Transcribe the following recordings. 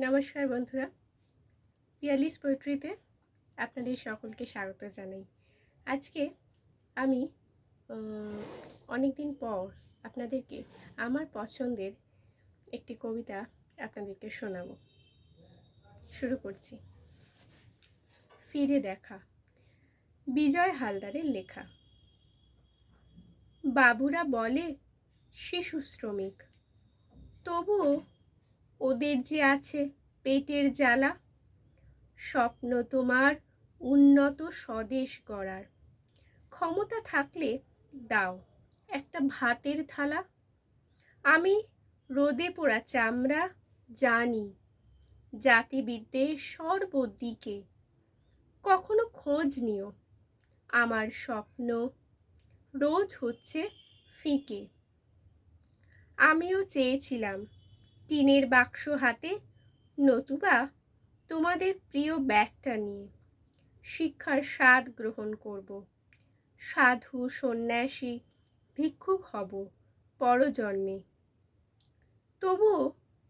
নমস্কার বন্ধুরা, পিয়ালিস পোয়েট্রিতে আপনাদের সকলকে স্বাগত জানাই। আজকে আমি অনেক দিন পর আপনাদেরকে আমার পছন্দের একটি কবিতা আপনাদেরকে শোনাবো। শুরু করছি। ফিরে দেখা, বিজয় হালদারের লেখা। বাবুরা বলে শিশু শ্রমিক, তবুও ওদের যে আছে পেটের জ্বালা। স্বপ্ন তোমার উন্নত স্বদেশ গড়ার, ক্ষমতা থাকলে দাও একটা ভাতের থালা। আমি রোদে পোড়া চামড়া জানি, জাতিবিদ্বেষ সর্বদিকে। কখনো খোঁজ নিও, আমার স্বপ্ন রোজ হচ্ছে ফিকে। আমিও চেয়েছিলাম টিনের বাক্স হাতে, নতুবা তোমাদের প্রিয় ব্যাগটা নিয়ে শিক্ষার স্বাদ গ্রহণ করব। সাধু সন্ন্যাসী ভিক্ষুক হব পরজন্মে। তবুও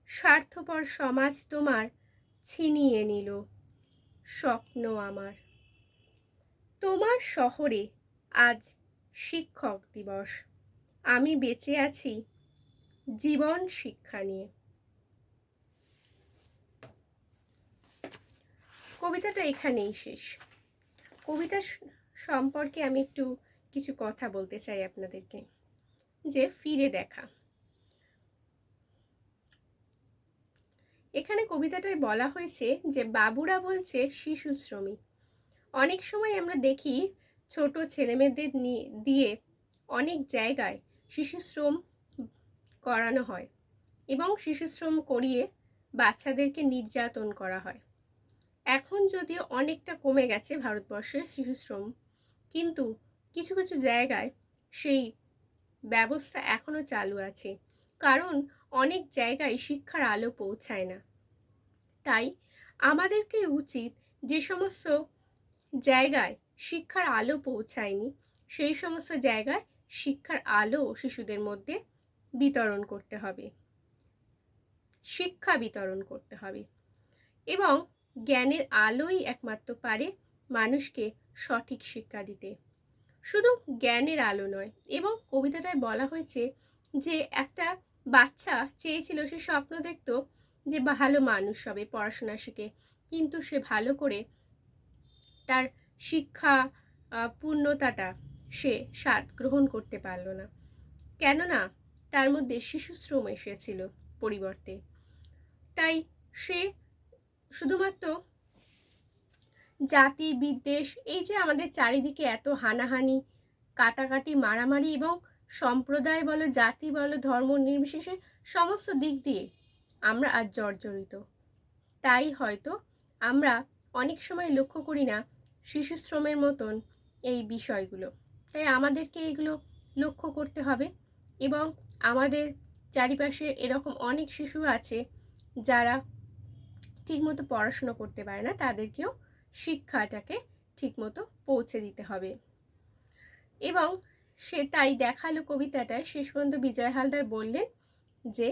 স্বার্থপর সমাজ তোমার ছিনিয়ে নিল স্বপ্ন আমার। তোমার শহরে আজ শিক্ষক দিবস, আমি বেঁচে আছি জীবন শিক্ষা নিয়ে। কবিতাটা এখানেই শেষ। কবিতা সম্পর্কে আমি একটু কিছু কথা বলতে চাই আপনাদেরকে। যে ফিরে দেখা, এখানে কবিতাটায় বলা হয়েছে যে বাবুরা বলছে শিশু শ্রমিক। অনেক সময় আমরা দেখি ছোট ছেলেমেয়েদের দিয়ে অনেক জায়গায় শিশু শ্রম করানো হয় এবং শিশু শ্রম করিয়ে বাচ্চাদেরকে নির্যাতন করা হয়। এখন যদিও অনেকটা কমে গেছে ভারতবর্ষে শিশু শ্রম, কিন্তু কিছু কিছু জায়গায় সেই ব্যবস্থা এখনো চালু আছে, কারণ অনেক জায়গায় শিক্ষার আলো পৌঁছায় না। তাই আমাদেরকে উচিত যে সমস্ত জায়গায় শিক্ষার আলো পৌঁছায়নি সেই সমস্ত জায়গায় শিক্ষার আলো শিশুদের মধ্যে বিতরণ করতে হবে, শিক্ষা বিতরণ করতে হবে। এবং জ্ঞানের আলোই একমাত্র পারে মানুষকে সঠিক শিক্ষা দিতে, শুধু জ্ঞানের আলো নয়। এবং কবিতাটায় বলা হয়েছে যে একটা বাচ্চা চেয়েছিল, সে স্বপ্ন দেখতো যে ভালো মানুষ হবে পড়াশোনা শিখে, কিন্তু সে ভালো করে তার শিক্ষা পূর্ণতাটা সে স্বাদ গ্রহণ করতে পারল না, কেননা তার মধ্যে শিশু শ্রম এসেছিল পরিবর্তে। তাই সে শুধুমাত্র জাতি বিদ্বেষ, এই যে আমাদের চারিদিকে এত হানাহানি কাটাকাটি মারামারি এবং সম্প্রদায় বলো জাতি বলো ধর্ম নির্বিশেষে সমস্ত দিক দিয়ে আমরা আজ জর্জরিত। তাই হয়তো আমরা অনেক সময় লক্ষ্য করি না শিশু শ্রমের মতন এই বিষয়গুলো। তাই আমাদেরকে এগুলো লক্ষ্য করতে হবে এবং আমাদের চারিপাশে এরকম অনেক শিশু আছে যারা ঠিকমতো পড়াশুনো করতে পারে না, তাদেরকেও শিক্ষাটাকে ঠিকমতো পৌঁছে দিতে হবে। এবং সে তাই দেখালো কবিতাটায় শেষ পর্যন্ত বিজয় হালদার বললেন যে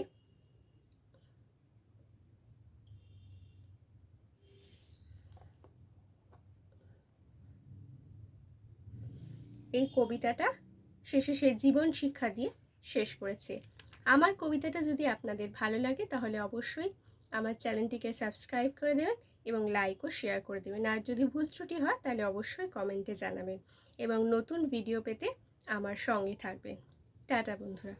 এই কবিতাটা শেষে সে জীবন শিক্ষা দিয়ে শেষ করেছে। আমার কবিতাটা যদি আপনাদের ভালো লাগে তাহলে অবশ্যই আমার চ্যানেলটিকে সাবস্ক্রাইব করে দেবেন এবং লাইক ও শেয়ার করে দেবেন। আর যদি ভুল ত্রুটি হয় তাহলে অবশ্যই কমেন্টে জানাবেন এবং নতুন ভিডিও পেতে আমার সঙ্গে থাকবেন। টাটা বন্ধুরা।